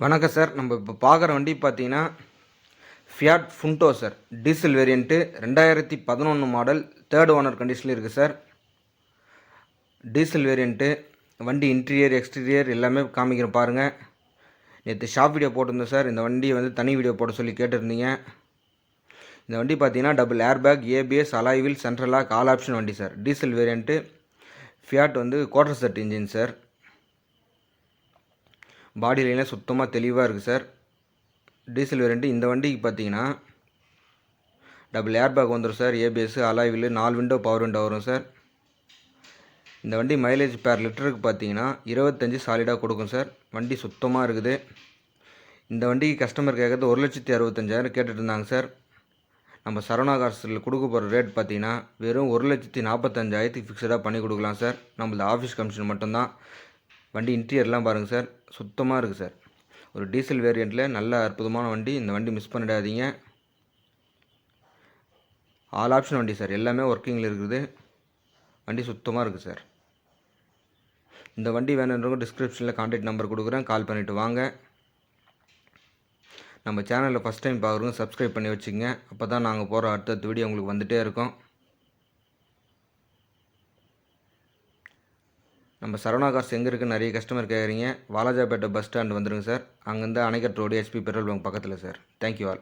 வணக்கம் சார். நம்ம இப்போ பார்க்குற வண்டி பார்த்தீங்கன்னா Fiat Punto sir. Diesel variant 2011 model, third owner கண்டிஷனில் இருக்குது சார். Diesel variant. வண்டி இன்டீரியர் எக்ஸ்டீரியர் எல்லாமே காமிக்கிறேன் பாருங்கள். நேற்று ஷாப் வீடியோ போட்டிருந்தோம் சார். இந்த வண்டி தனி வீடியோ போட சொல்லி கேட்டிருந்தீங்க. இந்த வண்டி பார்த்தீங்கன்னா double air bag, ABS, alloy wheel, central lock, all option வண்டி sir. Diesel variant. Fiat quarter set engine sir. Body லைனில் சுத்தமாக தெளிவாக இருக்குது சார். Diesel variant. இந்த வண்டிக்கு பார்த்தீங்கன்னா டபுள் ஏர் பேக் வந்துடும் sir. ABS, alloy wheel, 4 window power window வரும் சார். இந்த வண்டி மைலேஜ் பேர் லிட்டருக்கு பார்த்தீங்கன்னா 25 சாலிடாக கொடுக்கும் சார். வண்டி சுத்தமாக இருக்குது. இந்த வண்டிக்கு கஸ்டமர் கேட்குறது 1,65,000 கேட்டுட்டு இருந்தாங்க சார். நம்ம சரவணா கார்ஸில் கொடுக்க போகிற ரேட் பார்த்தீங்கன்னா வெறும் 1,45,000 ஃபிக்ஸடாக பண்ணி கொடுக்கலாம் சார். நம்மளது ஆஃபீஸ் கமிஷன் மட்டும்தான். வண்டி இன்டீரியர்லாம் பாருங்கள் சார், சுத்தமாக இருக்குது சார். ஒரு டீசல் வேரியண்ட்டில் நல்ல அற்புதமான வண்டி. இந்த வண்டி மிஸ் பண்ணிடாதீங்க. ஆல் ஆப்ஷன் வண்டி சார். எல்லாமே ஒர்க்கிங்கில் இருக்குது. வண்டி சுத்தமாக இருக்குது சார். இந்த வண்டி வேணுன்றவங்க டிஸ்கிரிப்ஷனில் கான்டாக்ட் நம்பர் கொடுக்குறேன், கால் பண்ணிவிட்டு வாங்க. நம்ம சேனலில் ஃபஸ்ட் டைம் பார்க்குறவங்க சப்ஸ்கிரைப் பண்ணி வச்சுக்கோங்க. அப்போ தான் நாங்கள் போகிற அடுத்தடுத்த வீடியோ உங்களுக்கு வந்துகிட்டே இருக்கும். நம்ம சரவணா கார்ஸ் எங்கே இருக்குன்னு நிறைய கஸ்டமர் கேட்குறீங்க. வாலாஜாபேட்டை பஸ் ஸ்டாண்ட் வந்துடுங்க சார். அங்கேருந்து anicut road, HP petrol bunk பக்கத்தில் சார். Thank you all.